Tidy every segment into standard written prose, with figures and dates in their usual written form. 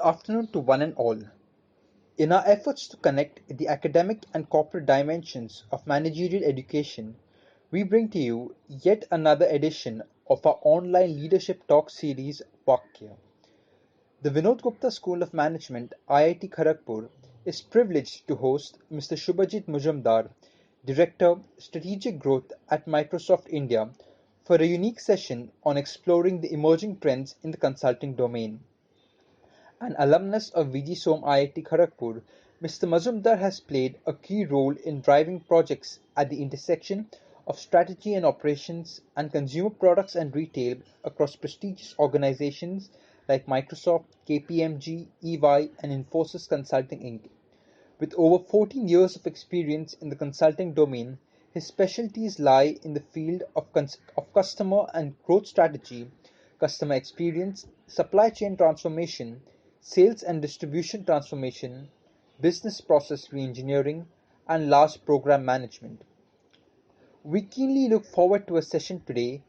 afternoon to one and all. In our efforts to connect the academic and corporate dimensions of managerial education, we bring to you yet another edition of our online leadership talk series, Vakya. The Vinod Gupta School of Management, IIT Kharagpur, is privileged to host Mr. Subhajit Mazumder, Director, Strategic Growth at Microsoft India, for a unique session on exploring the emerging trends in the consulting domain. An alumnus of VGSoM IIT Kharagpur, Mr. Mazumdar has played a key role in driving projects at the intersection of strategy and operations and consumer products and retail across prestigious organizations like Microsoft, KPMG, EY, and Infosys Consulting Inc. With over 14 years of experience in the consulting domain, his specialties lie in the field of customer and growth strategy, customer experience, supply chain transformation, sales and distribution transformation, business process reengineering, and large program management. We keenly look forward to a session today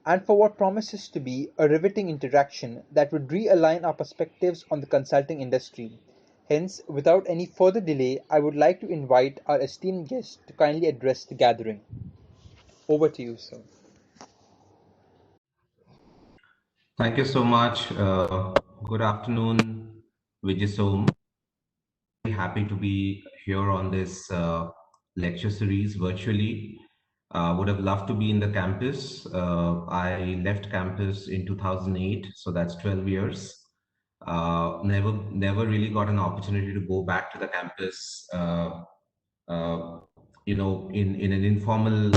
and for what promises to be a riveting interaction that would realign our perspectives on the consulting industry. Hence, without any further delay, I would like to invite our esteemed guest to kindly address the gathering. Over to you, sir. Thank you so much. Good afternoon, VGSoM. Happy to be here on this lecture series virtually. Would have loved to be in the campus. I left campus in 2008, so that's 12 years. Never really got an opportunity to go back to the campus. Uh, in an informal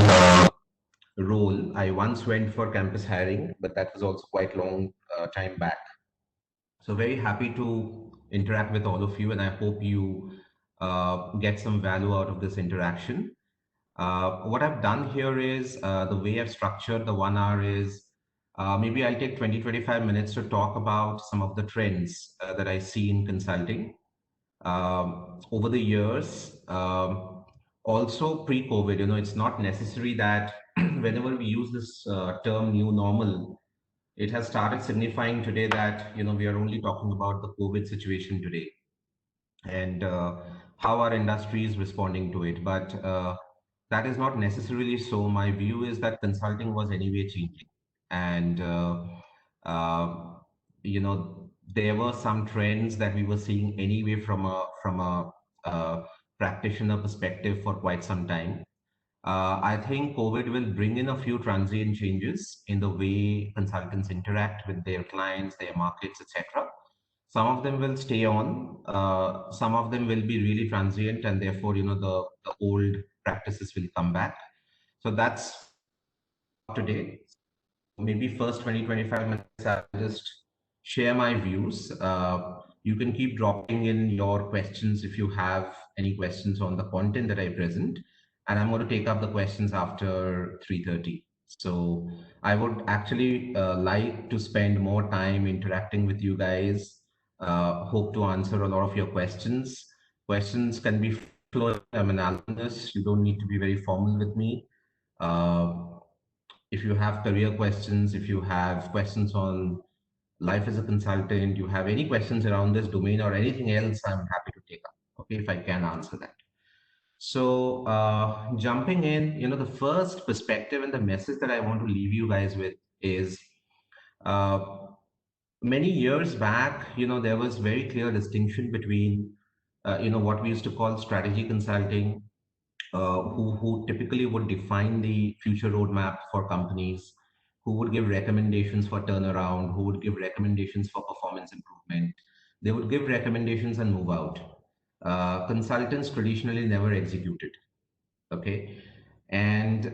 role. I once went for campus hiring, but that was also quite long time back. So very happy to interact with all of you, and I hope you get some value out of this interaction. What I've done here is the way I've structured the 1 hour is maybe I'll take 20-25 minutes to talk about some of the trends that I see in consulting over the years. Also pre-COVID, it's not necessary that whenever we use this term new normal, it has started signifying today that we are only talking about the COVID situation today and how our industry is responding to it. But that is not necessarily so. My view is that consulting was anyway changing, and uh, there were some trends that we were seeing anyway from a practitioner perspective for quite some time. I think COVID will bring in a few transient changes in the way consultants interact with their clients, their markets, etc. Some of them will stay on, some of them will be really transient, and therefore, the old practices will come back. So that's today. Maybe first 20-25 minutes, I'll just share my views. You can keep dropping in your questions if you have any questions on the content that I present, and I'm going to take up the questions after 3:30. So I would actually like to spend more time interacting with you guys. Hope to answer a lot of your questions. Questions can be flowing. I'm an alumnus. You don't need to be very formal with me. Uh, if you have career questions, if you have questions on life as a consultant, you have any questions around this domain or anything else, I'm happy to take up. Okay, if I can answer that. So, jumping in, the first perspective and the message that I want to leave you guys with is uh, many years back, there was very clear distinction between, what we used to call strategy consulting, who typically would define the future roadmap for companies, who would give recommendations for turnaround, who would give recommendations for performance improvement. They would give recommendations and move out. Consultants traditionally never executed. Okay. And,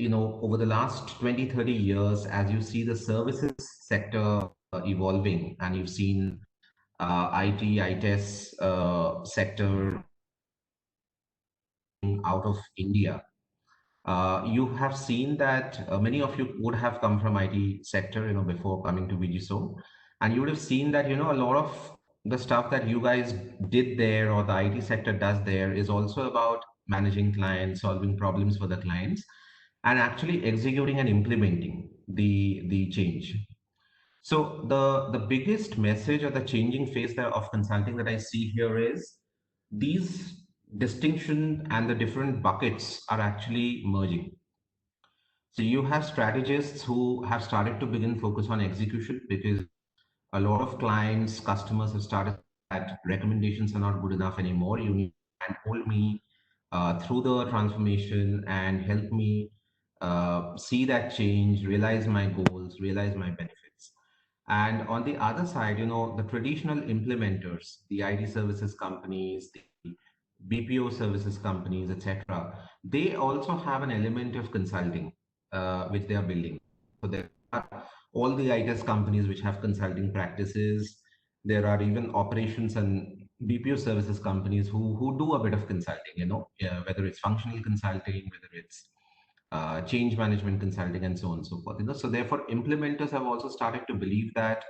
over the last 20, 30 years, as you see the services sector evolving, and you've seen IT, ITES sector out of India, you have seen that many of you would have come from IT sector, before coming to VGSO, and you would have seen that, a lot of the stuff that you guys did there or the IT sector does there is also about managing clients, solving problems for the clients, and actually executing and implementing the change. So the biggest message or the changing phase that, of consulting that I see here is these distinction and the different buckets are actually merging. So you have strategists who have started to begin focus on execution because a lot of clients, customers have started that recommendations are not good enough anymore. You need to hold me through the transformation and help me see that change, realize my goals, realize my benefits. And on the other side, the traditional implementers, the IT services companies, the BPO services companies, etc., they also have an element of consulting, which they are building. So there are all the ITS companies which have consulting practices. There are even operations and BPO services companies who do a bit of consulting, whether it's functional consulting, whether it's change management consulting, and so on and so forth. So therefore, implementers have also started to believe that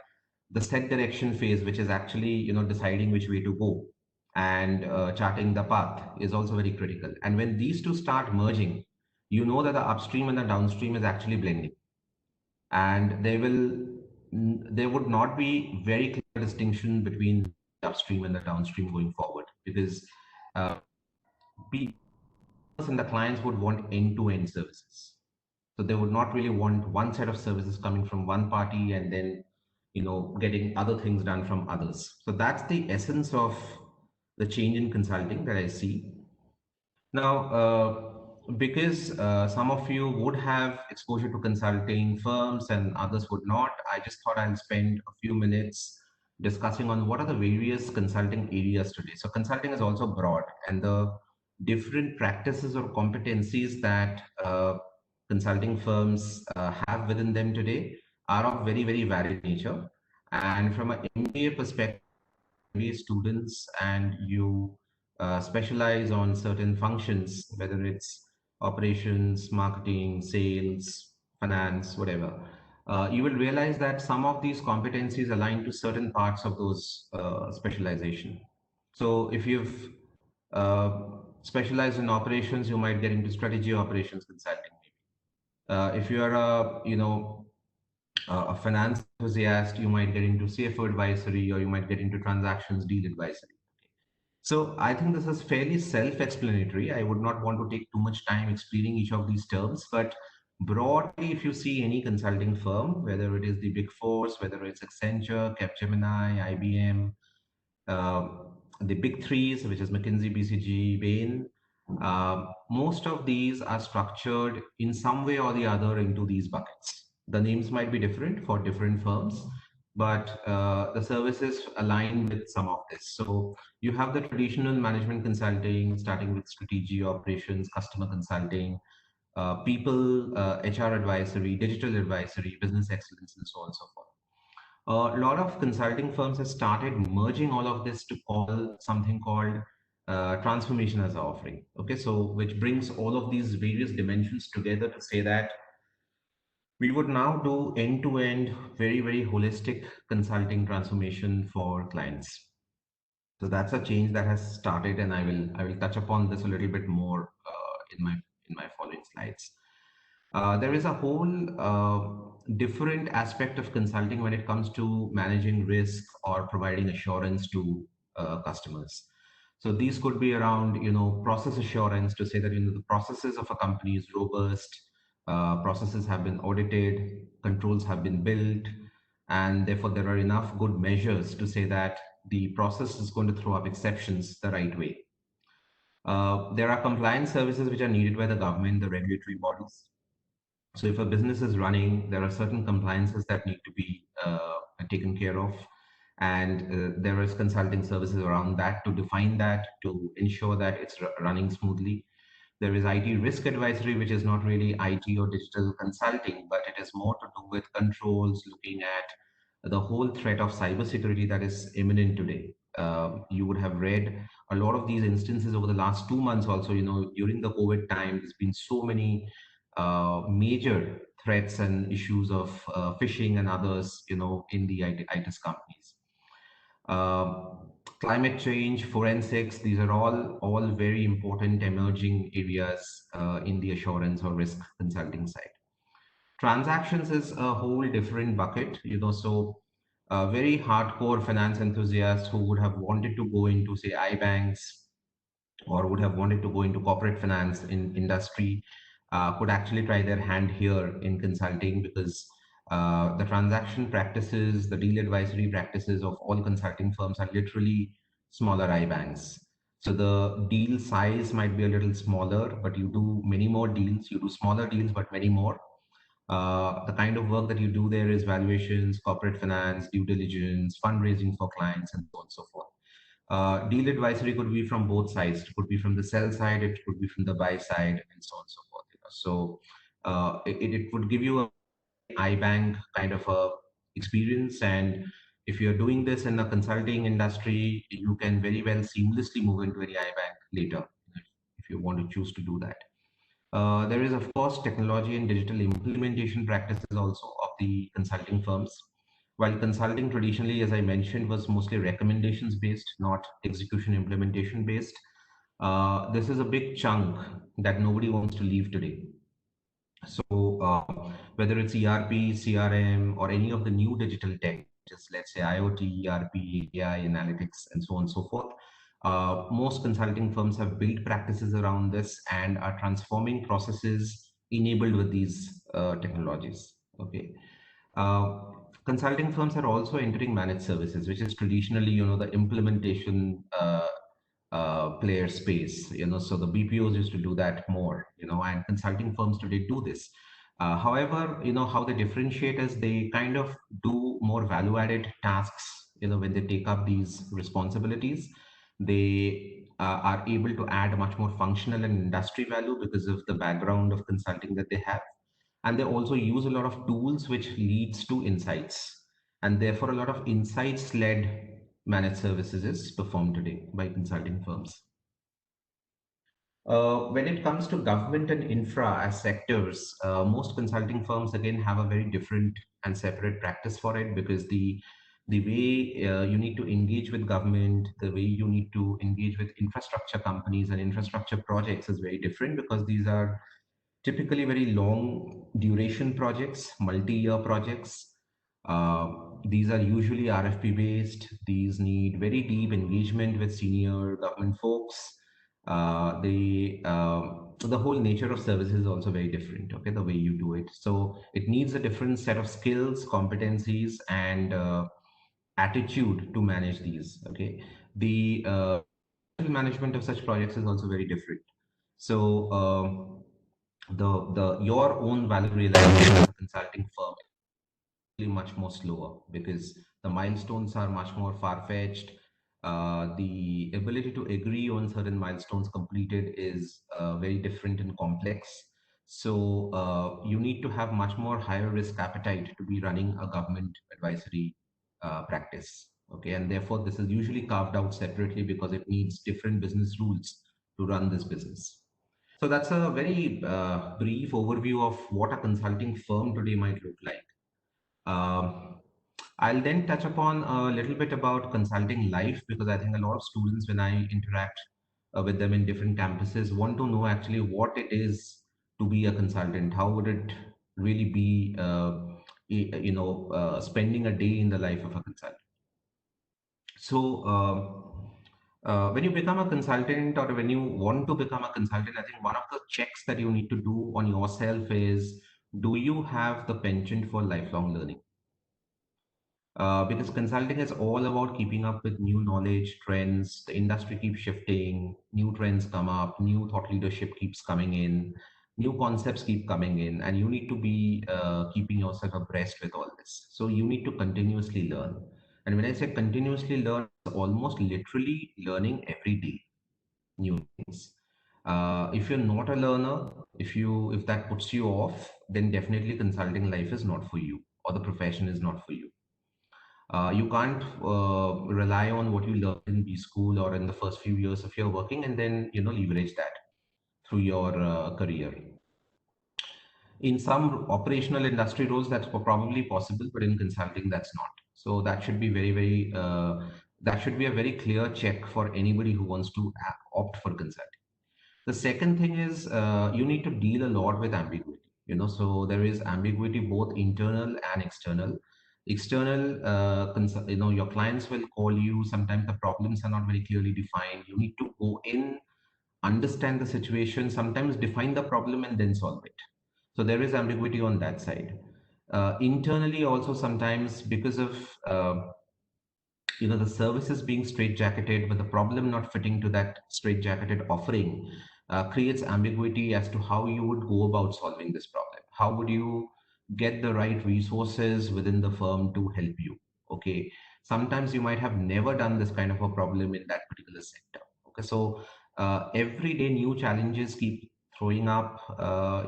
the set direction phase, which is actually deciding which way to go and charting the path, is also very critical. And when these two start merging, you know that the upstream and the downstream is actually blending, and there would not be very clear distinction between the upstream and the downstream going forward, because uh, people and the clients would want end-to-end services. So they would not really want one set of services coming from one party and then, getting other things done from others. So that's the essence of the change in consulting that I see. Now, because some of you would have exposure to consulting firms and others would not, I just thought I'll spend a few minutes discussing on what are the various consulting areas today. So consulting is also broad, and the different practices or competencies that consulting firms have within them today are of very, very varied nature. And from an MBA perspective, MBA students and you specialize on certain functions, whether it's operations, marketing, sales, finance, whatever, you will realize that some of these competencies align to certain parts of those specialization. So if you've uh, specialized in operations, you might get into strategy operations consulting. If you are a finance enthusiast, you might get into CFO advisory, or you might get into transactions deal advisory. So I think this is fairly self-explanatory. I would not want to take too much time explaining each of these terms, but broadly, if you see any consulting firm, whether it is the Big Fours, whether it's Accenture, Capgemini, IBM, uh, the big threes, which is McKinsey, BCG, Bain, most of these are structured in some way or the other into these buckets. The names might be different for different firms, but the services align with some of this. So you have the traditional management consulting, starting with strategy, operations, customer consulting, people, HR advisory, digital advisory, business excellence, and so on and so forth. A lot of consulting firms have started merging all of this to call something called transformation as an offering. Okay, so which brings all of these various dimensions together to say that we would now do end-to-end, very, very holistic consulting transformation for clients. So that's a change that has started, and I will touch upon this a little bit more in my following slides. There is a whole different aspect of consulting when it comes to managing risk or providing assurance to customers. So these could be around, process assurance to say that the processes of a company is robust, processes have been audited, controls have been built, and therefore there are enough good measures to say that the process is going to throw up exceptions the right way. There are compliance services which are needed by the government, the regulatory bodies. So if a business is running, there are certain compliances that need to be taken care of. And there is consulting services around that to define that, to ensure that it's running smoothly. There is IT risk advisory, which is not really IT or digital consulting, but it is more to do with controls, looking at the whole threat of cybersecurity that is imminent today. You would have read a lot of these instances over the last 2 months also, during the COVID time, there's been so many major threats and issues of phishing and others, in the IT companies. Climate change, forensics, these are all very important emerging areas in the assurance or risk consulting side. Transactions is a whole different bucket, so very hardcore finance enthusiasts who would have wanted to go into, say, iBanks or would have wanted to go into corporate finance in industry could actually try their hand here in consulting, because the transaction practices, the deal advisory practices of all consulting firms are literally smaller iBanks. So the deal size might be a little smaller, but you do many more deals. You do smaller deals, but many more. The kind of work that you do there is valuations, corporate finance, due diligence, fundraising for clients, and so on and so forth. Deal advisory could be from both sides. It could be from the sell side, it could be from the buy side, and so on and so forth. So it would give you a iBank kind of a experience. And if you're doing this in the consulting industry, you can very well seamlessly move into any iBank later if you want to choose to do that. There is, of course, technology and digital implementation practices also of the consulting firms. While consulting traditionally, as I mentioned, was mostly recommendations based, not execution implementation based, this is a big chunk that nobody wants to leave today. So, whether it's ERP, CRM, or any of the new digital tech, just let's say IoT, ERP, AI, analytics, and so on and so forth, most consulting firms have built practices around this and are transforming processes enabled with these technologies. Okay. Uh, Consulting firms are also entering managed services, which is traditionally, the implementation player space. So the BPOs used to do that more, and consulting firms today do this. However, how they differentiate is they kind of do more value-added tasks. When they take up these responsibilities, they are able to add much more functional and industry value because of the background of consulting that they have. And they also use a lot of tools which leads to insights, and therefore a lot of insights led managed services is performed today by consulting firms. When it comes to government and infra as sectors, most consulting firms again have a very different and separate practice for it, because the way you need to engage with government, the way you need to engage with infrastructure companies and infrastructure projects is very different, because these are typically very long duration projects, multi-year projects. Uh, these are usually RFP based. These need very deep engagement with senior government folks. The whole nature of service is also very different. Okay, the way you do it, so it needs a different set of skills, competencies, and attitude to manage these. Okay, the management of such projects is also very different. So the your own value realization as a consulting firm is much more slower, because the milestones are much more far-fetched. The ability to agree on certain milestones completed is very different and complex. So you need to have much more higher risk appetite to be running a government advisory practice. Okay, and therefore this is usually carved out separately because it needs different business rules to run this business. So that's a very brief overview of what a consulting firm today might look like. Um, I'll then touch upon a little bit about consulting life, because I think a lot of students, when I interact with them in different campuses, want to know actually what it is to be a consultant. How would it really be, spending a day in the life of a consultant? So, when you become a consultant, or when you want to become a consultant, I think one of the checks that you need to do on yourself is, do you have the penchant for lifelong learning? Because consulting is all about keeping up with new knowledge, trends. The industry keeps shifting, new trends come up, new thought leadership keeps coming in, new concepts keep coming in, and you need to be keeping yourself abreast with all this. So you need to continuously learn. And when I say continuously learn, it's almost literally learning every day new things. If you're not a learner, if that puts you off, then definitely consulting life is not for you, or the profession is not for you. You can't rely on what you learn in B school or in the first few years of your working, and then leverage that through your career. In some operational industry roles, that's probably possible, but in consulting, that's not. So that should be that should be a very clear check for anybody who wants to opt for consulting. The second thing is, you need to deal a lot with ambiguity. So there is ambiguity both internal and external. External, your clients will call you. Sometimes the problems are not very clearly defined. You need to go in, understand the situation, sometimes define the problem and then solve it. So there is ambiguity on that side. Internally, also sometimes because of the services being straitjacketed, but the problem not fitting to that straitjacketed offering, creates ambiguity as to how you would go about solving this problem. How would you get the right resources within the firm to help you? Okay, sometimes you might have never done this kind of a problem in that particular sector. Okay, so every day new challenges keep throwing up.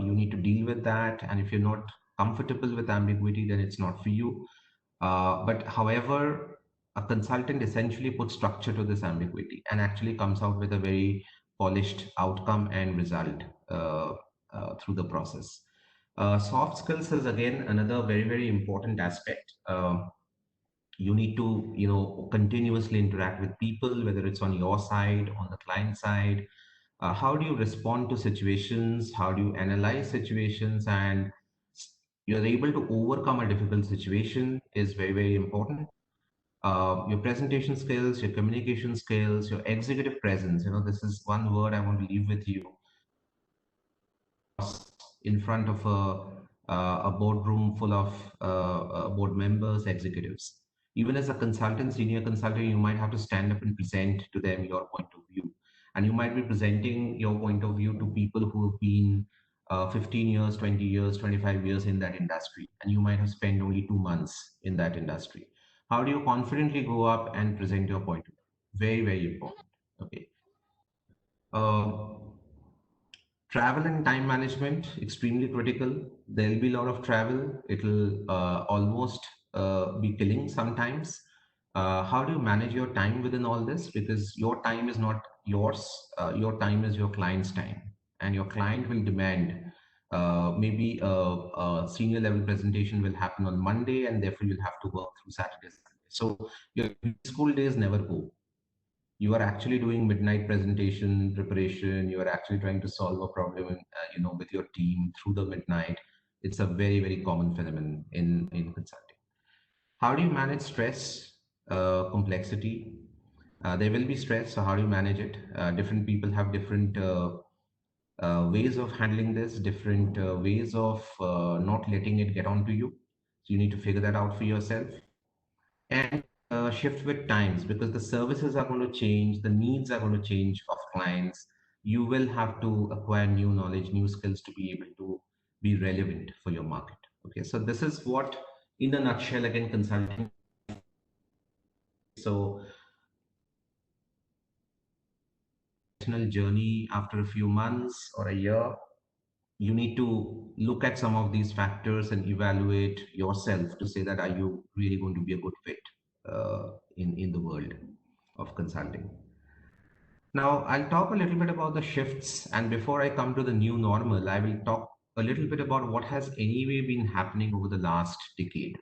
You need to deal with that, and if you're not comfortable with ambiguity, then it's not for you. But however, a consultant essentially puts structure to this ambiguity and actually comes out with a very polished outcome and result through the process. Soft skills is again another very, very important aspect. You need to, continuously interact with people, whether it's on your side, on the client side. How do you respond to situations? How do you analyze situations? And you're able to overcome a difficult situation is very, very important. Your presentation skills, your communication skills, your executive presence. This is one word I want to leave with you. In front of a boardroom full of board members, executives. Even as a consultant, senior consultant, you might have to stand up and present to them your point of view. And you might be presenting your point of view to people who have been 15 years, 20 years, 25 years in that industry. And you might have spent only 2 months in that industry. How do you confidently go up and present your point of view? Very, very important. Okay. Uh, Travel and time management, extremely critical. There'll be a lot of travel. It'll almost be killing sometimes. How do you manage your time within all this? Because your time is not yours. Your time is your client's time. And your client will demand maybe a senior level presentation will happen on Monday, and therefore you'll have to work through Saturday, Sunday. So your school days never go. You are actually doing midnight presentation preparation. You are actually trying to solve a problem with your team through the midnight. It's a very, very common phenomenon in consulting. How do you manage stress, complexity? There will be stress, so how do you manage it? Different people have different ways of handling this, different ways of not letting it get onto you. So you need to figure that out for yourself. And shift with times, because the services are going to change, the needs are going to change of clients. You will have to acquire new knowledge, new skills to be able to be relevant for your market. Okay, so this is what, in a nutshell, again, consulting. So, journey after a few months or a year, you need to look at some of these factors and evaluate yourself to say that are you really going to be a good fit in the world of consulting. Now, I'll talk a little bit about the shifts, and before I come to the new normal, I will talk a little bit about what has anyway been happening over the last decade.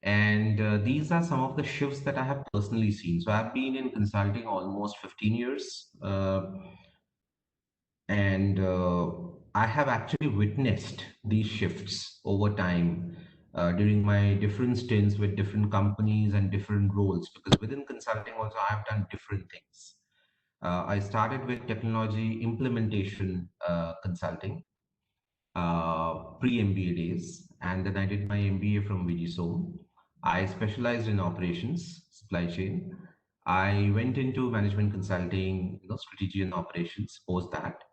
And these are some of the shifts that I have personally seen. So, I've been in consulting almost 15 years, and I have actually witnessed these shifts over time during my different stints with different companies and different roles, because within consulting, also, I've done different things. I started with technology implementation consulting, pre MBA days, and then I did my MBA from VGSoM. I specialized in operations, supply chain. I went into management consulting, strategy and operations. Post that,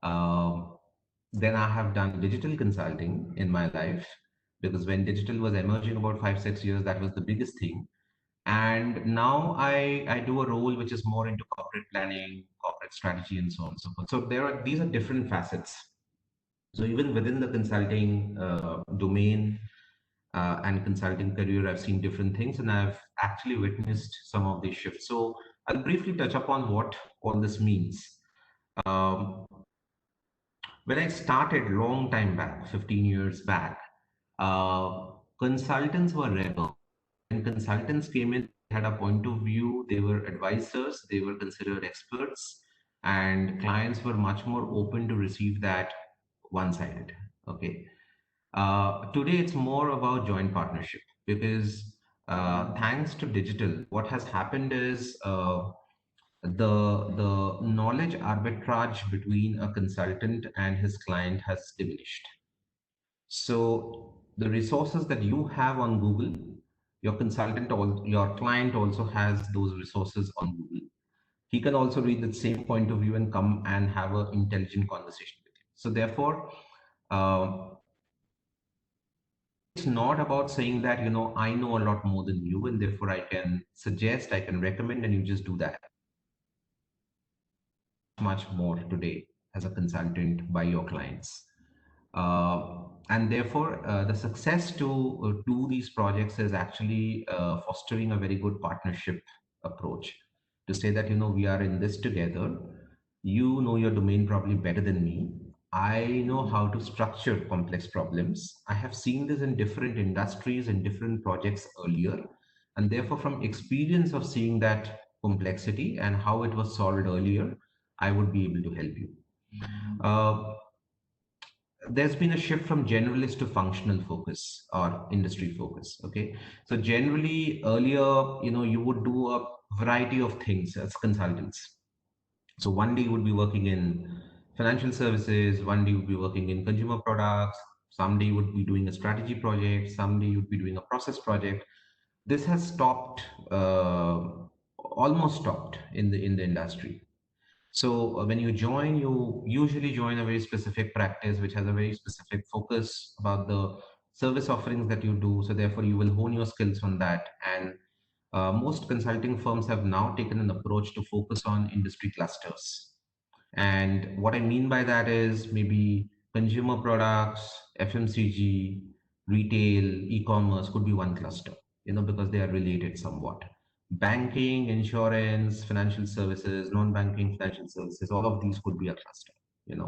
um, then I have done digital consulting in my life, because when digital was emerging about 5 6 years, that was the biggest thing. And now I do a role which is more into corporate planning, corporate strategy, and so on and so forth. So these are different facets. So even within the consulting domain and consulting career, I've seen different things, and I've actually witnessed some of these shifts. So I'll briefly touch upon what all this means. Um, when I started long time back, 15 years back, uh, consultants were rebel. When consultants came in, they had a point of view, they were advisors, they were considered experts, and clients were much more open to receive that one sided. Okay. Today it's more about joint partnership because thanks to digital, what has happened is the knowledge arbitrage between a consultant and his client has diminished. So the resources that you have on Google, your client also has those resources on Google. He can also read the same point of view and come and have an intelligent conversation with you. So therefore, uh, it's not about saying that, I know a lot more than you, and therefore I can suggest, I can recommend, and you just do that. Much more today as a consultant by your clients. And therefore, the success to do these projects is actually fostering a very good partnership approach to say that, we are in this together. You know your domain probably better than me. I know how to structure complex problems. I have seen this in different industries and different projects earlier. And therefore, from experience of seeing that complexity and how it was solved earlier, I would be able to help you. Uh, there's been a shift from generalist to functional focus or industry focus. Okay. So generally earlier, you would do a variety of things as consultants. So one day you would be working in financial services, one day you would be working in consumer products, someday you would be doing a strategy project, someday you would be doing a process project. This has stopped, almost stopped in the industry. So when you join, you usually join a very specific practice which has a very specific focus about the service offerings that you do. So therefore, you will hone your skills on that. And most consulting firms have now taken an approach to focus on industry clusters. And what I mean by that is maybe consumer products, FMCG, retail, e-commerce could be one cluster, because they are related somewhat. Banking, insurance, financial services, non-banking financial services, all of these could be a cluster,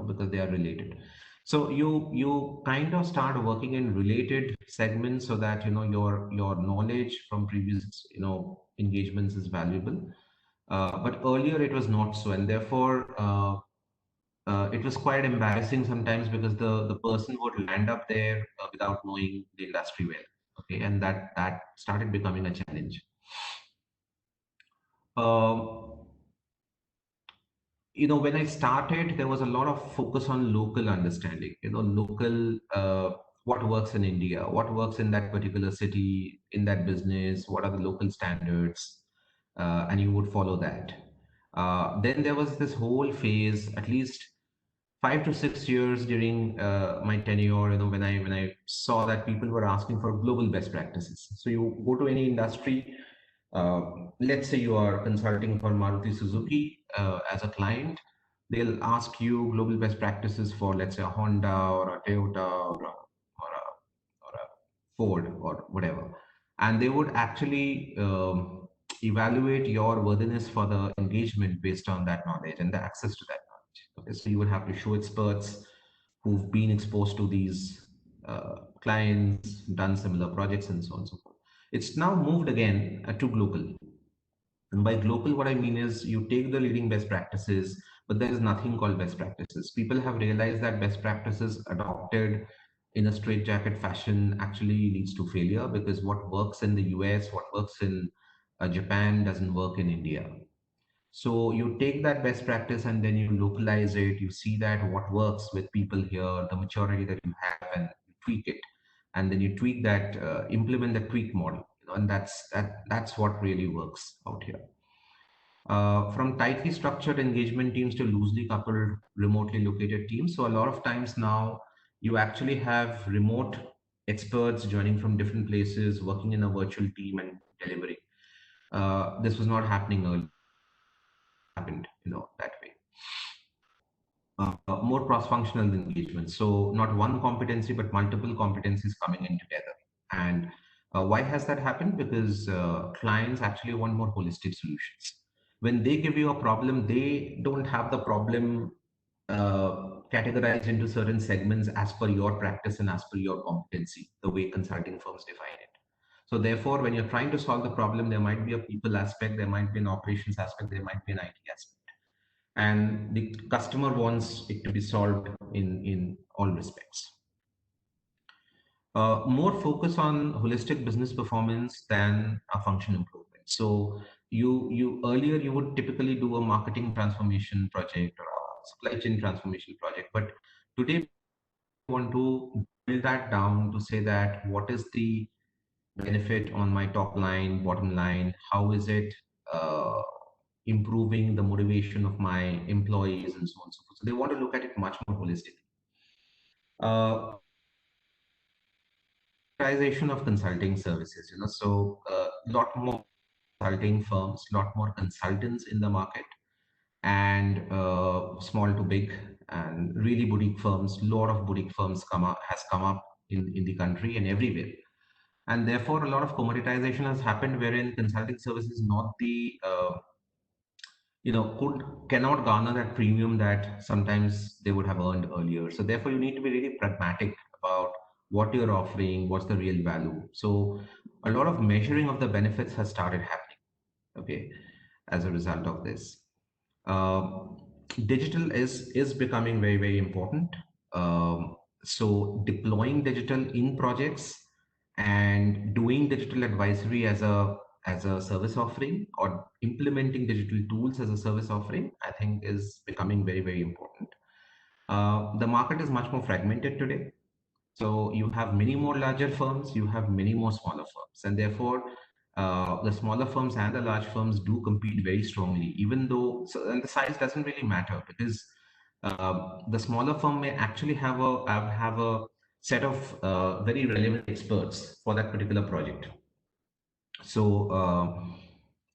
because they are related. So you kind of start working in related segments so that your knowledge from previous engagements is valuable. But earlier it was not so, and therefore it was quite embarrassing sometimes because the person would land up there without knowing the industry well. Okay, and that started becoming a challenge. Um, when I started, there was a lot of focus on local understanding. Local, what works in India, what works in that particular city, in that business, what are the local standards, and you would follow that. Then there was this whole phase, at least 5 to 6 years during my tenure, when I saw that people were asking for global best practices. So you go to any industry, uh, let's say you are consulting for Maruti Suzuki as a client, they'll ask you global best practices for, let's say, a Honda or a Toyota or a Ford or whatever. And they would actually evaluate your worthiness for the engagement based on that knowledge and the access to that knowledge. Okay, so you would have to show experts who've been exposed to these clients, done similar projects, and so on and so forth. It's now moved again to global. And by global, what I mean is you take the leading best practices, but there is nothing called best practices. People have realized that best practices adopted in a straitjacket fashion actually leads to failure because what works in the US, what works in Japan doesn't work in India. So you take that best practice and then you localize it. You see that what works with people here, the maturity that you have, and you tweak it. And then you tweak that, implement the tweak model. And that's what really works out here. From tightly structured engagement teams to loosely coupled remotely located teams. So a lot of times now you actually have remote experts joining from different places, working in a virtual team and delivering. This was not happening earlier. Happened, that way. More cross-functional engagement. So not one competency, but multiple competencies coming in together. And why has that happened? Because clients actually want more holistic solutions. When they give you a problem, they don't have the problem categorized into certain segments as per your practice and as per your competency, the way consulting firms define it. So therefore, when you're trying to solve the problem, there might be a people aspect, there might be an operations aspect, there might be an IT aspect, and the customer wants it to be solved in all respects. more focus on holistic business performance than a function improvement. So you earlier you would typically do a marketing transformation project or a supply chain transformation project, but today we want to build that down to say that what is the benefit on my top line, bottom line, how is it uh, improving the motivation of my employees and so on and so forth. So they want to look at it much more holistically. Democratization of consulting services, so a lot more consulting firms, a lot more consultants in the market, and small to big and really boutique firms. Lot of boutique firms come up in the country and everywhere, and therefore a lot of commoditization has happened, wherein consulting services not the could cannot garner that premium that sometimes they would have earned earlier. So therefore you need to be really pragmatic about what you're offering, what's the real value. So a lot of measuring of the benefits has started happening, okay, as a result of this. Digital is becoming very, very important. So deploying digital in projects and doing digital advisory as a service offering, or implementing digital tools as a service offering, I think is becoming very, very important. The market is much more fragmented today. So you have many more larger firms, you have many more smaller firms, and therefore the smaller firms and the large firms do compete very strongly. Even though, and the size doesn't really matter, because the smaller firm may actually have a set of very relevant experts for that particular project. So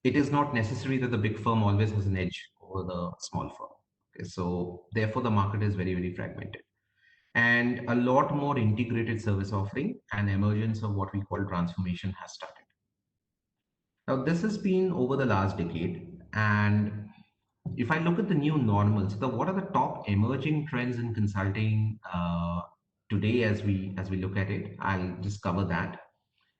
it is not necessary that the big firm always has an edge over the small firm. Okay, so therefore the market is very, very fragmented, and a lot more integrated service offering and emergence of what we call transformation has started. Now, this has been over the last decade, and if I look at the new normals, what are the top emerging trends in consulting today as we look at it? I'll just cover that.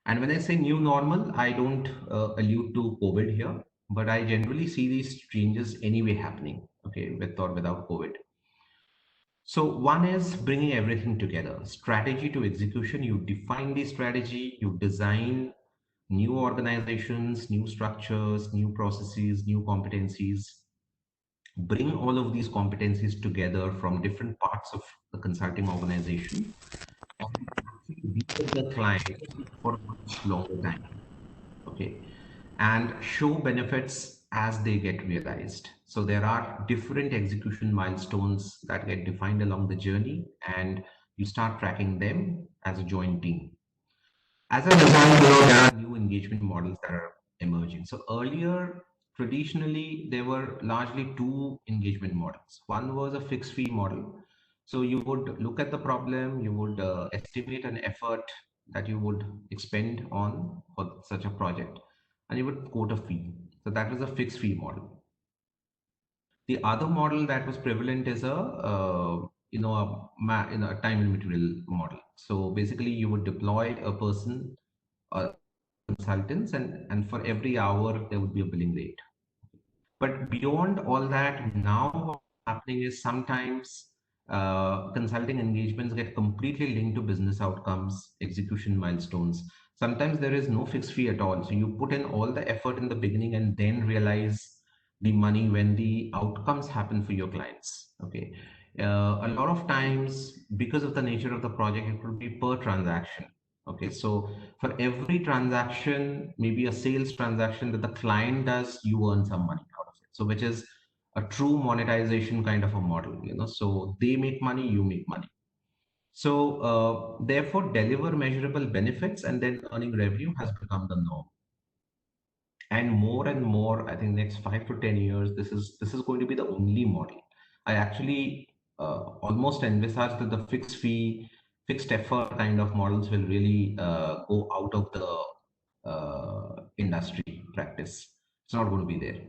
And when I say new normal, I don't allude to COVID here, but I generally see these changes anyway happening, okay, with or without COVID. So one is bringing everything together, strategy to execution. You define the strategy, you design new organizations, new structures, new processes, new competencies, bring all of these competencies together from different parts of the consulting organization, and actually be with the client for a much longer time. Okay, and show benefits as they get realized. So there are different execution milestones that get defined along the journey, and you start tracking them as a joint team. As a result, there are new engagement models that are emerging. So earlier, traditionally, there were largely two engagement models. One was a fixed fee model. So you would look at the problem, you would estimate an effort that you would expend on for such a project, and you would quote a fee. So that was a fixed fee model. The other model that was prevalent is a time and material model. So basically, you would deploy a person, consultants, and for every hour there would be a billing rate. But beyond all that, now what's happening is sometimes consulting engagements get completely linked to business outcomes, execution milestones. Sometimes there is no fixed fee at all. So you put in all the effort in the beginning and then realize the money when the outcomes happen for your clients. Okay. A lot of times, because of the nature of the project, it will be per transaction. Okay, so for every transaction, maybe a sales transaction that the client does, you earn some money out of it. So which is a true monetization kind of a model, so they make money, you make money. So therefore deliver measurable benefits and then earning revenue has become the norm. And more, I think next 5 to 10 years, this is going to be the only model. I actually almost envisage that the fixed fee, fixed effort kind of models will really go out of the industry practice. It's not going to be there.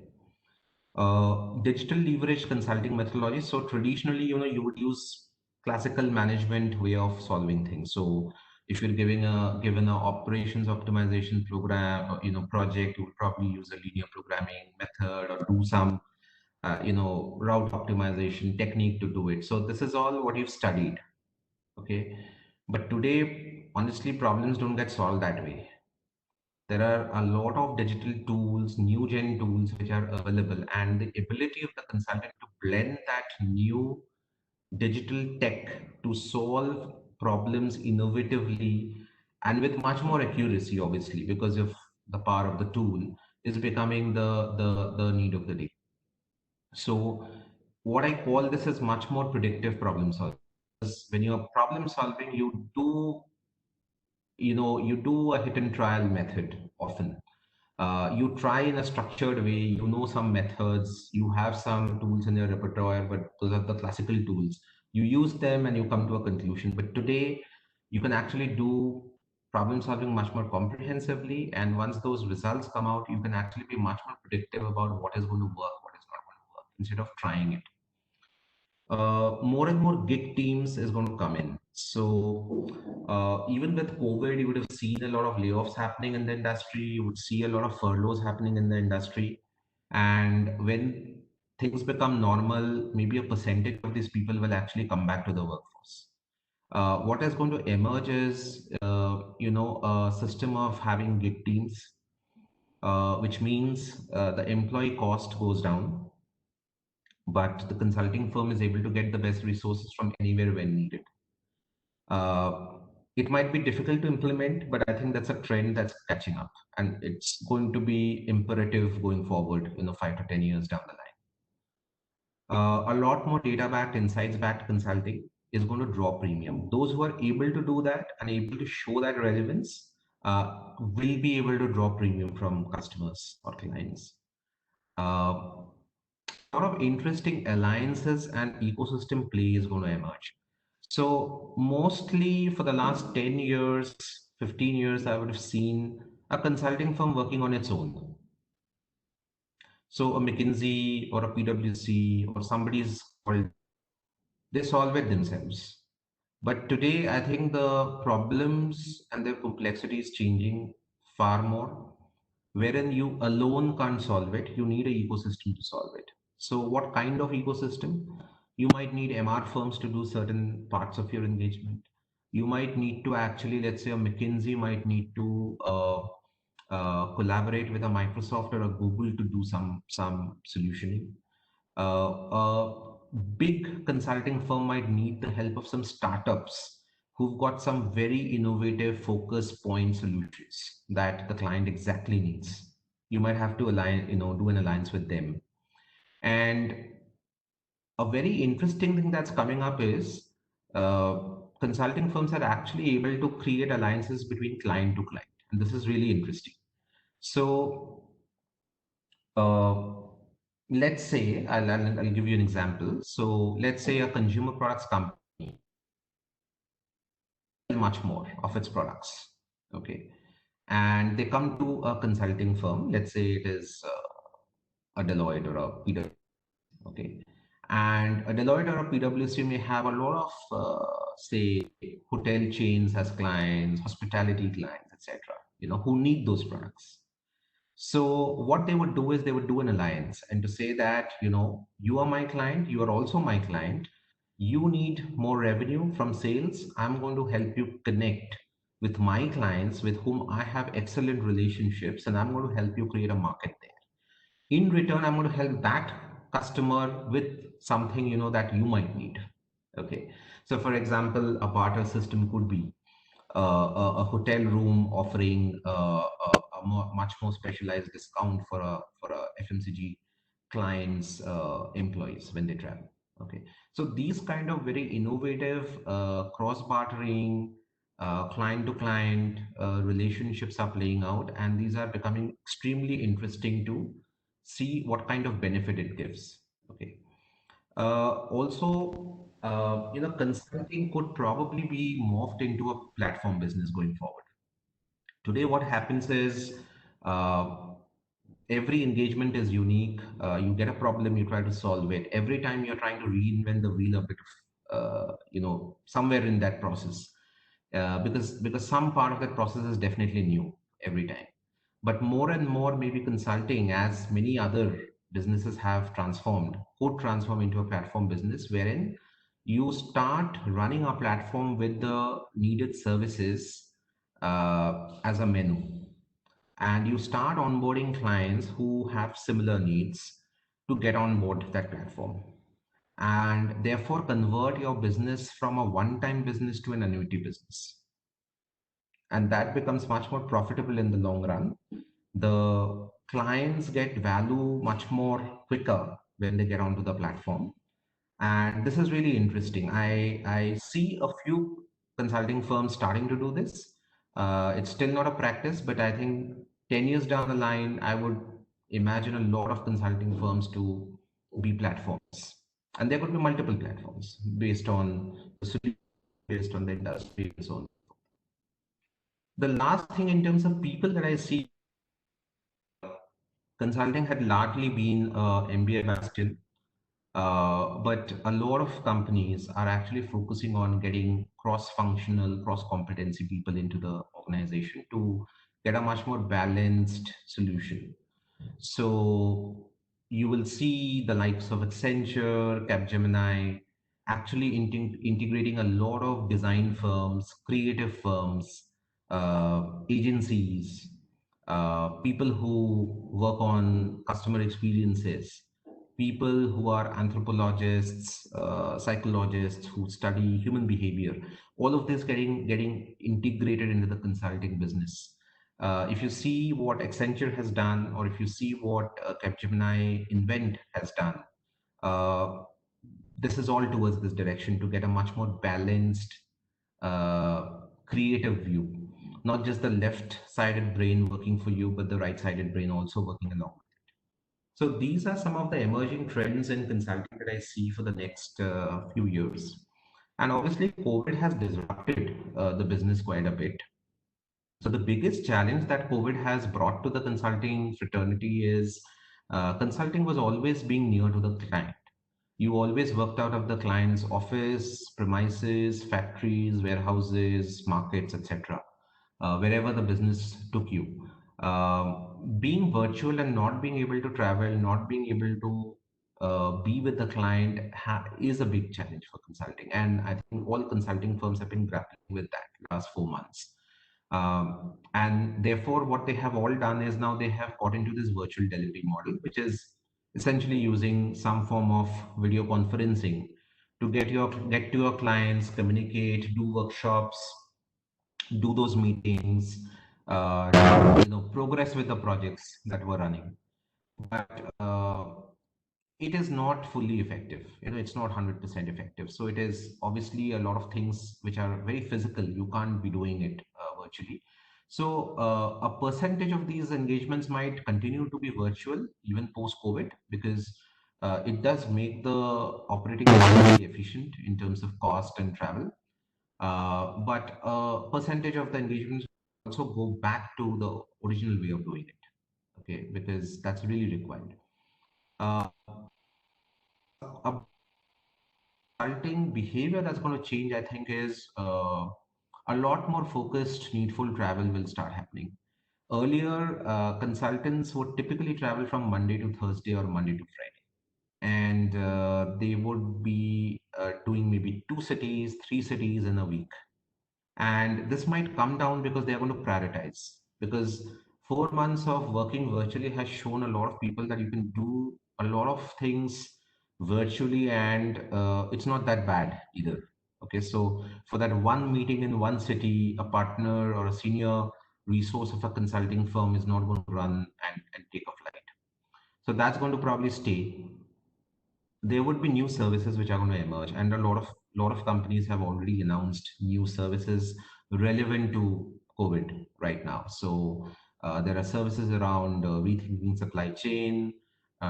Digital leverage consulting methodology. So traditionally, you would use classical management way of solving things. So if you're given a operations optimization program, or, project, you would probably use a linear programming method or do some route optimization technique to do it. So this is all what you've studied. Okay, but today honestly, problems don't get solved that way. There are a lot of digital tools, new gen tools which are available, and the ability of the consultant to blend that new digital tech to solve problems innovatively and with much more accuracy, obviously, because of the power of the tool, is becoming the need of the day. So what I call this is much more predictive problem solving. Because when you're problem solving, you do a hit and trial method often. You try in a structured way, you know some methods, you have some tools in your repertoire, but those are the classical tools. You use them and you come to a conclusion. But today, you can actually do problem solving much more comprehensively. And once those results come out, you can actually be much more predictive about what is going to work, what is not going to work, instead of trying it. More and more gig teams is going to come in. So even with COVID, you would have seen a lot of layoffs happening in the industry. You would see a lot of furloughs happening in the industry. And when things become normal, maybe a percentage of these people will actually come back to the workforce. What is going to emerge is, a system of having gig teams, which means the employee cost goes down, but the consulting firm is able to get the best resources from anywhere when needed. Uh, it might be difficult to implement, but I think that's a trend that's catching up, and it's going to be imperative going forward, 5 to 10 years down the line. A lot more data-backed, insights-backed consulting is going to draw premium. Those who are able to do that and able to show that relevance will be able to draw premium from customers or clients. A lot of interesting alliances and ecosystem play is going to emerge. So mostly for the last 10 years, 15 years, I would have seen a consulting firm working on its own. So a McKinsey or a PwC or somebody's called, they solve it themselves. But today, I think the problems and their complexity is changing far more, wherein you alone can't solve it. You need an ecosystem to solve it. So, what kind of ecosystem? You might need MR firms to do certain parts of your engagement. You might need to actually, let's say, a McKinsey might need to collaborate with a Microsoft or a Google to do some solutioning. A big consulting firm might need the help of some startups who've got some very innovative focus point solutions that the client exactly needs. You might have to align, do an alliance with them. And a very interesting thing that's coming up is uh, consulting firms are actually able to create alliances between client to client. And this is really interesting. So uh, let's say I'll give you an example. So let's say a consumer products company much more of its products, okay, and they come to a consulting firm. Let's say it is a Deloitte or a PwC, okay, and a Deloitte or a PwC may have a lot of say hotel chains as clients, hospitality clients, etc. Who need those products. So what they would do is they would do an alliance and to say that, you are my client, you are also my client. You need more revenue from sales. I'm going to help you connect with my clients with whom I have excellent relationships, and I'm going to help you create a market there. In return, I'm going to help that customer with something, that you might need. Okay. So for example, a barter system could be a hotel room offering much more specialized discount for a FMCG clients employees when they travel. Okay, so these kind of very innovative cross bartering client to client relationships are playing out, and these are becoming extremely interesting to see what kind of benefit it gives. Okay, also, consulting could probably be morphed into a platform business going forward. Today, what happens is uh, every engagement is unique. You get a problem, you try to solve it. Every time you're trying to reinvent the wheel a bit of, somewhere in that process, because some part of that process is definitely new every time. But more and more, maybe consulting, as many other businesses have transformed, could transform into a platform business wherein You start running a platform with the needed services as a menu, and you start onboarding clients who have similar needs to get on board that platform, and therefore convert your business from a one-time business to an annuity business, and that becomes much more profitable in the long run. The clients get value much more quicker when they get onto the platform, and this is really interesting. I see a few consulting firms starting to do this. It's still not a practice, but I think 10 years down the line, I would imagine a lot of consulting firms to be platforms. And there could be multiple platforms based on the solution, based on the industry, and so on. The last thing in terms of people that I see, consulting had largely been a MBA bastion. But a lot of companies are actually focusing on getting cross-functional, cross-competency people into the organization to get a much more balanced solution. So you will see the likes of Accenture, Capgemini actually integrating a lot of design firms, creative firms, agencies, people who work on customer experiences, people who are anthropologists, psychologists who study human behavior. All of this getting integrated into the consulting business. If you see what Accenture has done, or if you see what Capgemini Invent has done, uh, this is all towards this direction to get a much more balanced, creative view. Not just the left-sided brain working for you, but the right-sided brain also working along. So these are some of the emerging trends in consulting that I see for the next few years. And obviously, COVID has disrupted the business quite a bit. So the biggest challenge that COVID has brought to the consulting fraternity is consulting was always being near to the client. You always worked out of the client's office, premises, factories, warehouses, markets, etc., wherever the business took you. Being virtual and not being able to travel, not being able to be with the client is a big challenge for consulting. And I think all consulting firms have been grappling with that last 4 months. And therefore, what they have all done is now they have got into this virtual delivery model, which is essentially using some form of video conferencing to get to your clients, communicate, do workshops, do those meetings, progress with the projects that were running. But it is not fully effective. It's not 100% effective. So it is obviously a lot of things which are very physical. You can't be doing it virtually. So a percentage of these engagements might continue to be virtual even post COVID, because it does make the operating very efficient in terms of cost and travel. But a percentage of the engagements also go back to the original way of doing it. Okay, because that's really required. Uh, a consulting behavior that's going to change, I think, is a lot more focused, needful travel will start happening. Earlier, consultants would typically travel from Monday to Thursday or Monday to Friday, and they would be doing maybe 2 cities, 3 cities in a week. And this might come down because they are going to prioritize. Because 4 months of working virtually has shown a lot of people that you can do a lot of things virtually, and it's not that bad either. Okay, so for that one meeting in one city, a partner or a senior resource of a consulting firm is not going to run and take a flight. So that's going to probably stay. There would be new services which are going to emerge, and a lot of companies have already announced new services relevant to COVID right now. So there are services around rethinking supply chain,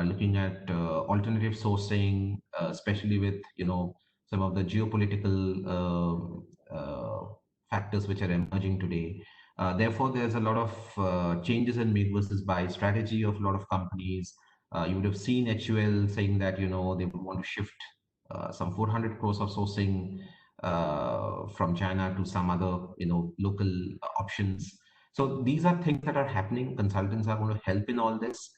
looking at alternative sourcing, especially with some of the geopolitical factors which are emerging today. Therefore, there's a lot of changes in make versus buy strategy of a lot of companies. You would have seen HUL saying that they would want to shift some 400 crores of sourcing from China to some other local options. So these are things that are happening. Consultants are going to help in all this.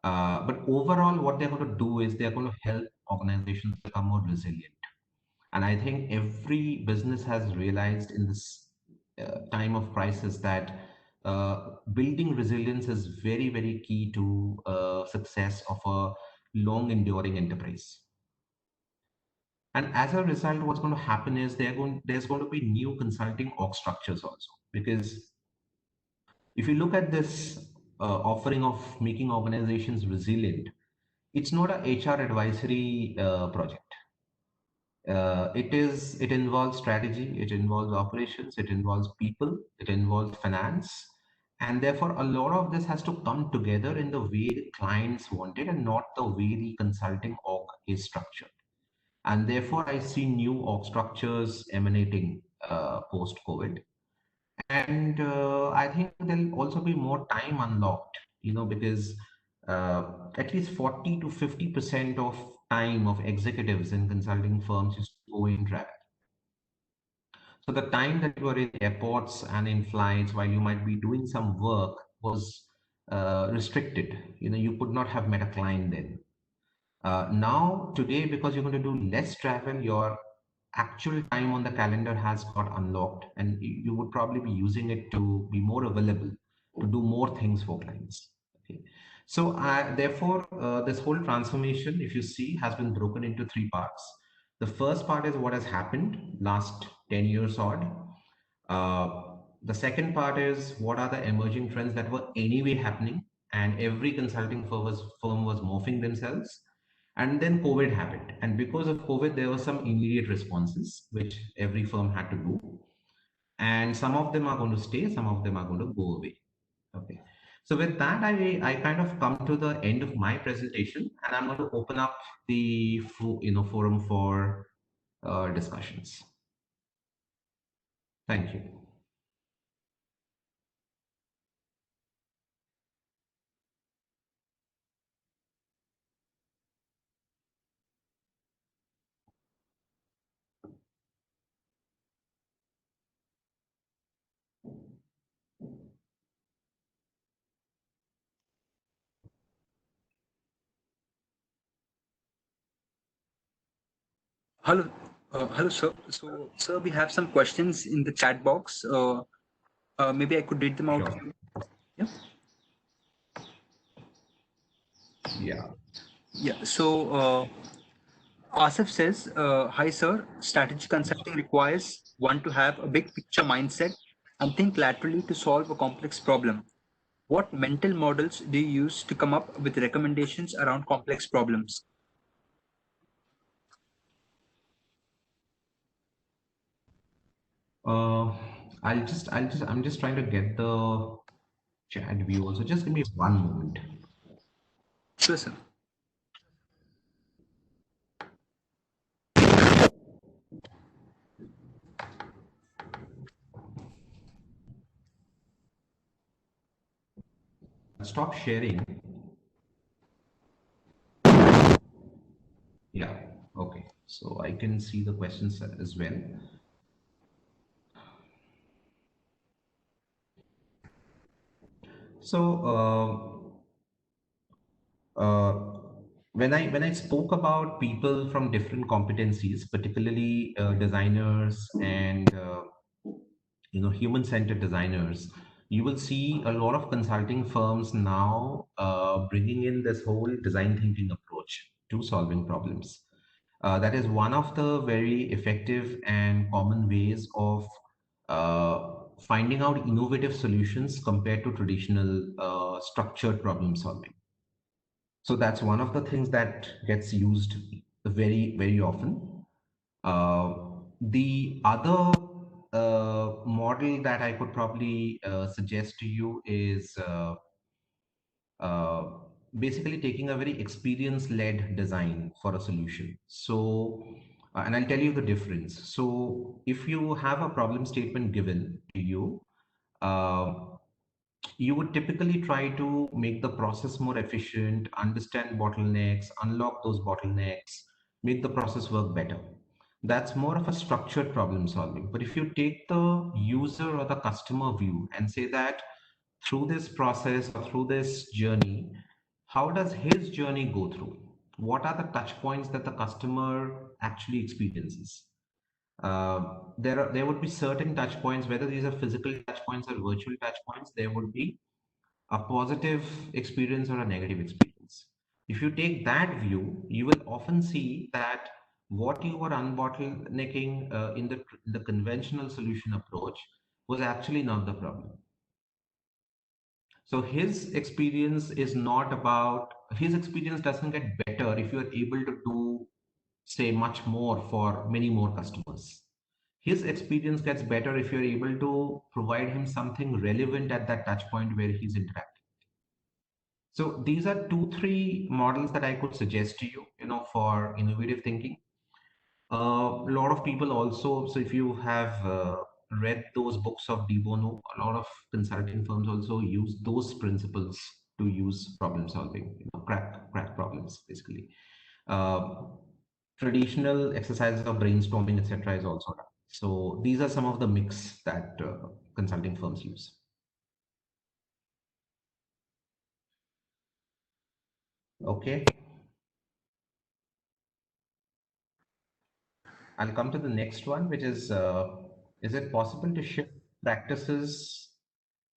But overall, what they're going to do is they're going to help organizations become more resilient. And I think every business has realized in this time of crisis that building resilience is very, very key to success of a long enduring enterprise. And as a result, what's going to happen is there's going to be new consulting org structures also. Because if you look at this offering of making organizations resilient, it's not a HR advisory project. It involves strategy, it involves operations, it involves people, it involves finance, and therefore a lot of this has to come together in the way the clients want it and not the way the consulting org is structured. And therefore, I see new org structures emanating post COVID. And I think there'll also be more time unlocked, because at least 40 to 50% of time of executives in consulting firms used to go in travel. So the time that you were in airports and in flights while you might be doing some work was restricted. You could not have met a client then. Now, today, because you're going to do less travel, your actual time on the calendar has got unlocked, and you would probably be using it to be more available to do more things for clients. Okay. So, therefore, this whole transformation, if you see, has been broken into three parts. The first part is what has happened last 10 years odd. The second part is what are the emerging trends that were anyway happening, and every consulting firm was morphing themselves. And then COVID happened. And because of COVID, there were some immediate responses which every firm had to do. And some of them are going to stay, some of them are going to go away. Okay. So with that, I kind of come to the end of my presentation, and I'm going to open up the forum for discussions. Thank you. Hello, hello, sir. So, sir, we have some questions in the chat box. Maybe I could read them out. Sure. Yeah. Yeah. Yeah. So, Asif says, "Hi, sir. Strategy consulting requires one to have a big picture mindset and think laterally to solve a complex problem. What mental models do you use to come up with recommendations around complex problems?" Uh, I'm just trying to get the chat view also. Just give me one moment. Sure, sir. Stop sharing. Yeah. Okay. So I can see the questions as well. So when I spoke about people from different competencies, particularly designers and human-centered designers, you will see a lot of consulting firms now bringing in this whole design thinking approach to solving problems. That is one of the very effective and common ways of finding out innovative solutions compared to traditional structured problem solving. So that's one of the things that gets used very, very often. Uh, the other model that I could probably suggest to you is uh, basically taking a very experience-led design for a solution. So, and I'll tell you the difference. So, if you have a problem statement given to you, uh, you would typically try to make the process more efficient, understand bottlenecks, unlock those bottlenecks, make the process work better. That's more of a structured problem solving. But if you take the user or the customer view and say that through this process or through this journey, how does his journey go through? What are the touch points that the customer actually experiences? There would be certain touch points, whether these are physical touch points or virtual touch points. There would be a positive experience or a negative experience. If you take that view, you will often see that what you were unbottlenecking in the conventional solution approach was actually not the problem. So his experience doesn't get better if you are able to do, say, much more for many more customers. His experience gets better if you're able to provide him something relevant at that touch point where he's interacting. So these are two, three models that I could suggest to you, for innovative thinking. A lot of people also, so if you have read those books of De Bono, a lot of consulting firms also use those principles to use problem solving, crack problems basically. Uh, Traditional exercises of brainstorming, etc., is also done. So these are some of the mix that consulting firms use. Okay, I'll come to the next one, which is it possible to shift practices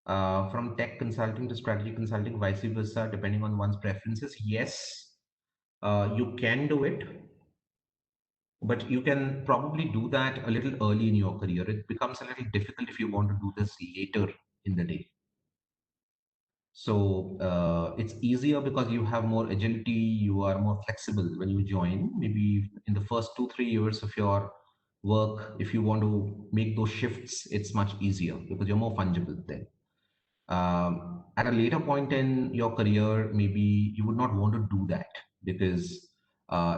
from tech consulting to strategy consulting, vice versa, depending on one's preferences? Yes, you can do it, but you can probably do that a little early in your career. It becomes a little difficult if you want to do this later in the day. So it's easier because you have more agility, you are more flexible when you join. Maybe in the first 2, 3 years of your work, if you want to make those shifts, it's much easier because you're more fungible then. At a later point in your career, maybe you would not want to do that because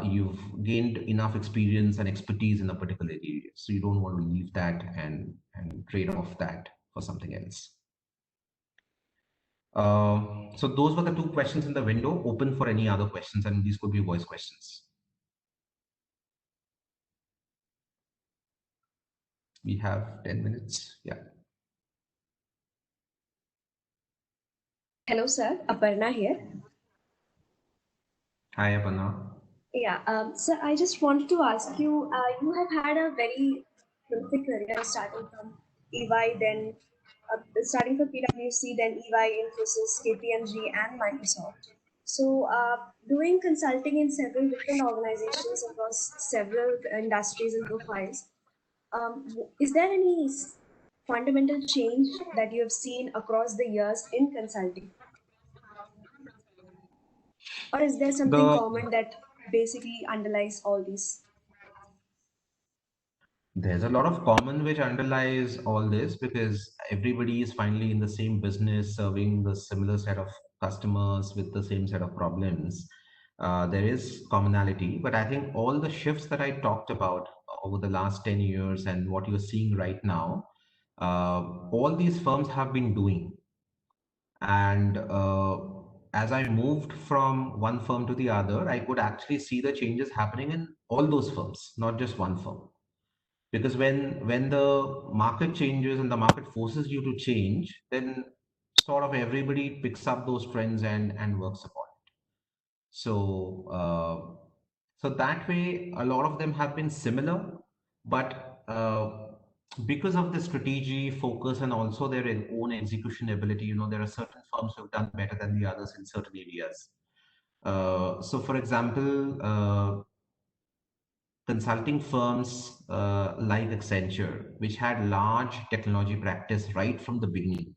you've gained enough experience and expertise in a particular area. So you don't want to leave that and trade off that for something else. So those were the two questions in the window, open for any other questions, and these could be voice questions. We have 10 minutes. Yeah. Hello, sir. Aparna here. Hi, Aparna. Yeah, so I just wanted to ask you, you have had a very prolific career starting from EY, then starting from PwC, then EY, Infosys, KPMG, and Microsoft. So, doing consulting in several different organizations across several industries and profiles, is there any fundamental change that you have seen across the years in consulting? Or is there something The common that basically underlies all these? There's a lot of common which underlies all this because everybody is finally in the same business, serving the similar set of customers with the same set of problems. There is commonality, but I think all the shifts that I talked about over the last 10 years and what you're seeing right now, all these firms have been doing. And as I moved from one firm to the other, I could actually see the changes happening in all those firms, not just one firm. Because when the market changes and the market forces you to change, then sort of everybody picks up those trends and works upon it. So so that way, a lot of them have been similar, but because of the strategy, focus, and also their own execution ability, there are certain firms who have done better than the others in certain areas. So, for example, consulting firms like Accenture, which had large technology practice right from the beginning,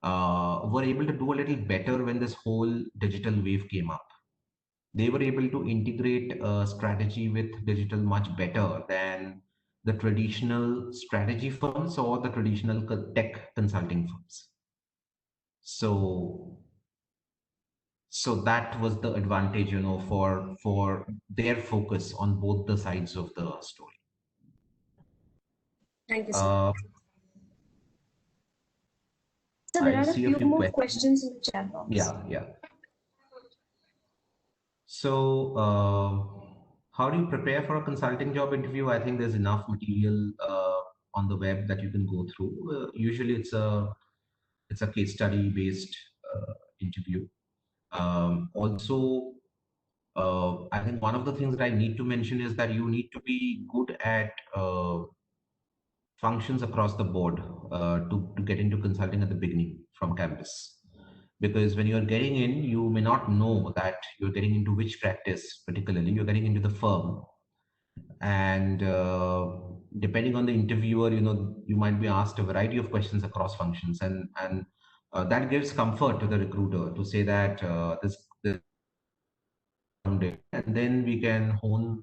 were able to do a little better when this whole digital wave came up. They were able to integrate strategy with digital much better than the traditional strategy firms or the traditional tech consulting firms. So that was the advantage, for their focus on both the sides of the story. Thank you, sir. Uh, So there I are a see a few few more questions. questions in the chat box. Yeah, yeah. So, how do you prepare for a consulting job interview? I think there's enough material on the web that you can go through. Usually, it's a case study based interview. Also, I think one of the things that I need to mention is that you need to be good at functions across the board to get into consulting at the beginning from campus. Because when you're getting in, you may not know that you're getting into which practice particularly. You're getting into the firm, and depending on the interviewer, you might be asked a variety of questions across functions, and that gives comfort to the recruiter to say that this and then we can hone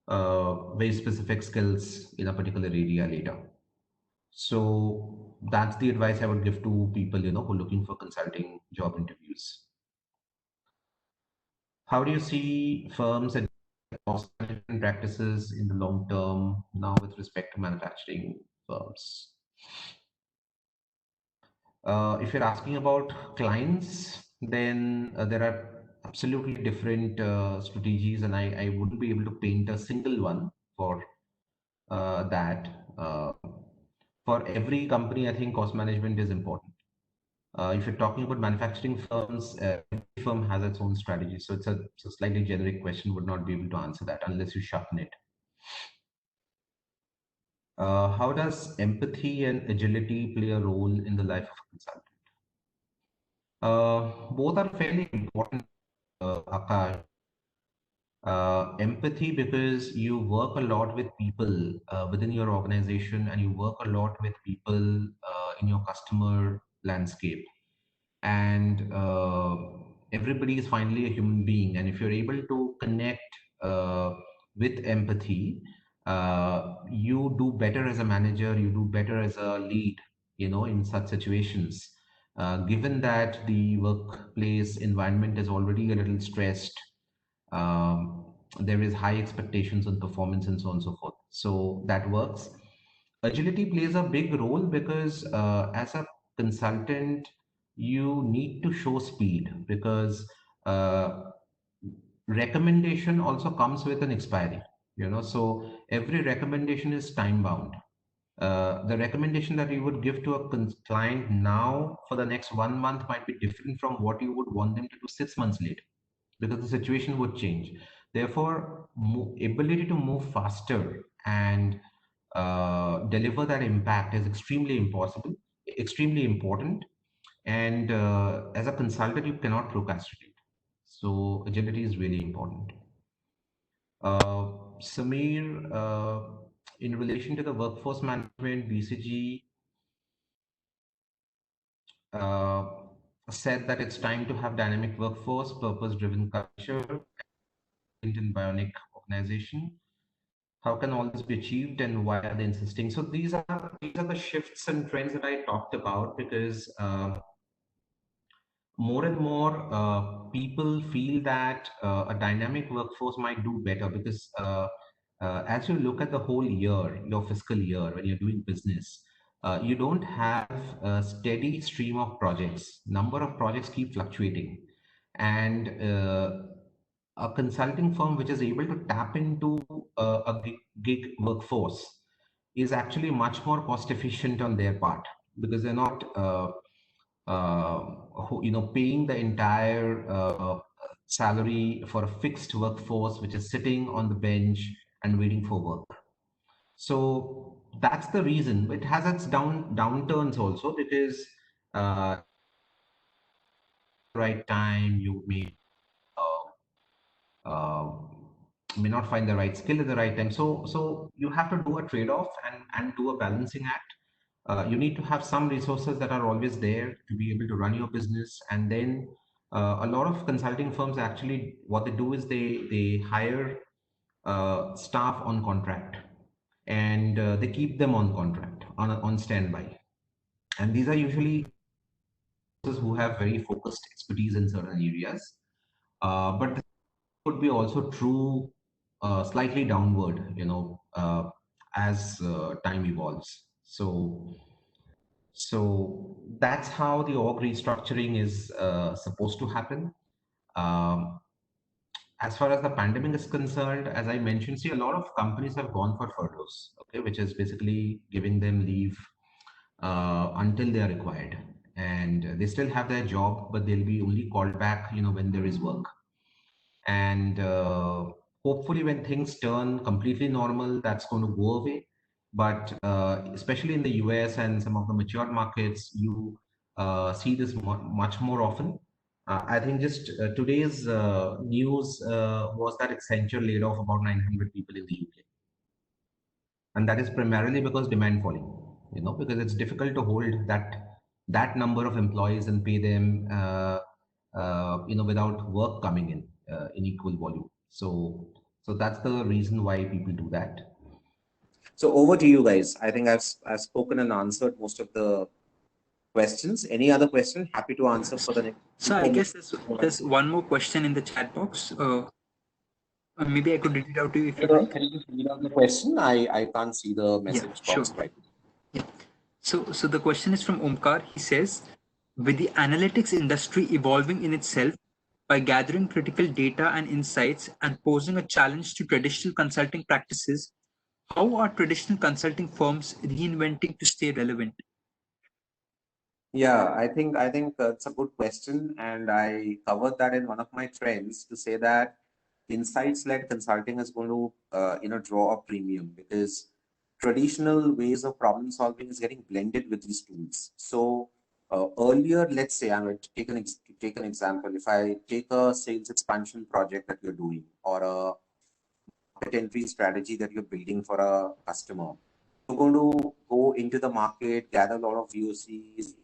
very specific skills in a particular area later. So that's the advice I would give to people, who are looking for consulting job interviews. How do you see firms and cost management practices in the long term now with respect to manufacturing firms? If you're asking about clients, then there are absolutely different strategies, and I wouldn't be able to paint a single one for that. For every company, I think cost management is important. If you're talking about manufacturing firms, every firm has its own strategy. So it's a slightly generic question, would not be able to answer that unless you sharpen it. How does empathy and agility play a role in the life of a consultant? Both are fairly important, Akash. Empathy, because you work a lot with people within your organization, and you work a lot with people in your customer landscape, and everybody is finally a human being, and if you're able to connect with empathy, you do better as a manager, you do better as a lead, in such situations, given that the workplace environment is already a little stressed. There is high expectations on performance and so on and so forth, so that works. Agility plays a big role because as a consultant, you need to show speed, because uh, recommendation also comes with an expiry, so every recommendation is time bound. The recommendation that you would give to a client now for the next 1 month might be different from what you would want them to do 6 months later, because the situation would change. Therefore, ability to move faster and deliver that impact is extremely important. And as a consultant, you cannot procrastinate. So agility is really important. Samir, in relation to the workforce management, BCG uh, said that it's time to have dynamic workforce, purpose-driven culture, and bionic organization. How can all this be achieved, and why are they insisting? So these are the shifts and trends that I talked about, because more and more people feel that a dynamic workforce might do better, because as you look at the whole year, your fiscal year, when you're doing business, you don't have a steady stream of projects. Number of projects keep fluctuating, and a consulting firm which is able to tap into a gig workforce is actually much more cost efficient on their part, because they're not paying the entire salary for a fixed workforce which is sitting on the bench and waiting for work. So that's the reason. It has its downturns also, because right time you uh, may not find the right skill at the right time. So you have to do a trade-off and do a balancing act. You need to have some resources that are always there to be able to run your business, and then a lot of consulting firms actually what they do is they hire staff on contract, and they keep them on contract on standby, and these are usually those who have very focused expertise in certain areas. But this could be also true slightly downward, as time evolves. So that's how the org restructuring is supposed to happen. Um, as far as the pandemic is concerned, as I mentioned, see, a lot of companies have gone for furloughs, okay, which is basically giving them leave until they are required, and they still have their job, but they'll be only called back, when there is work. And hopefully when things turn completely normal, that's going to go away. But especially in the US and some of the mature markets, you see this much more often. I think just today's news was that Accenture laid off about 900 people in the UK. And that is primarily because demand falling, because it's difficult to hold that number of employees and pay them, without work coming in equal volume. So that's the reason why people do that. So over to you guys. I think I've spoken and answered most of the questions. Any other question? Happy to answer for the next. So I guess there's one more question in the chat box. Maybe I could read it out to you if you like. Can you just read out the question? I can't see the message box right. Yeah. So the question is from Omkar. He says, with the analytics industry evolving in itself by gathering critical data and insights and posing a challenge to traditional consulting practices, how are traditional consulting firms reinventing to stay relevant? Yeah, I think it's a good question, and I covered that in one of my trends to say that insights-led consulting is going to draw a premium because traditional ways of problem solving is getting blended with these tools. So earlier, let's say I'm going to take an example. If I take a sales expansion project that you're doing or a market entry strategy that you're building for a customer, you're going to go into the market, gather a lot of VOCs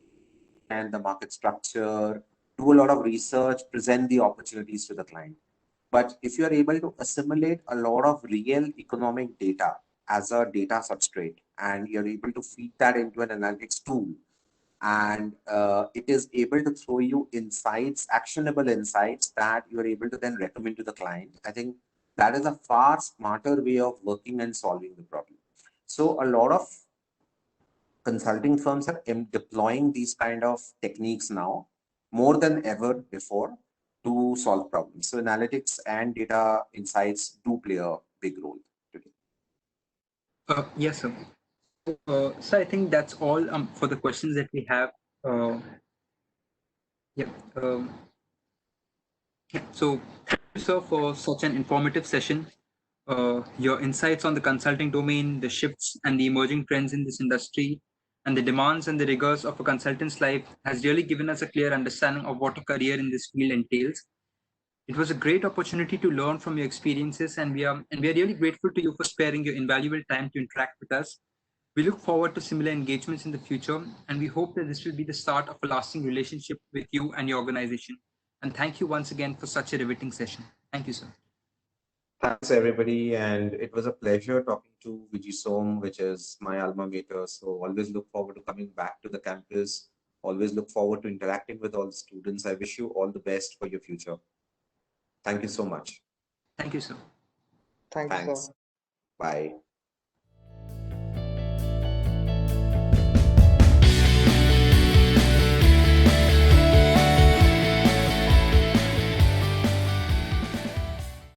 and the market structure, do a lot of research, present the opportunities to the client. But if you are able to assimilate a lot of real economic data as a data substrate, and you're able to feed that into an analytics tool, and it is able to throw you insights, actionable insights that you're able to then recommend to the client, I think that is a far smarter way of working and solving the problem. So a lot of consulting firms are deploying these kind of techniques now more than ever before to solve problems. So analytics and data insights do play a big role today. Yes, sir. So I think that's all for the questions that we have. Yeah. So thank you, sir, for such an informative session. Your insights on the consulting domain, the shifts and the emerging trends in this industry, and the demands and the rigors of a consultant's life has really given us a clear understanding of what a career in this field entails. It was a great opportunity to learn from your experiences, and we are really grateful to you for sparing your invaluable time to interact with us. We look forward to similar engagements in the future, and we hope that this will be the start of a lasting relationship with you and your organization. And thank you once again for such a riveting session. Thank you, sir. Thanks, everybody. And it was a pleasure talking to VGSoM, which is my alma mater. So always look forward to coming back to the campus. Always look forward to interacting with all the students. I wish you all the best for your future. Thank you so much. Thank you, sir. Thanks. Bye.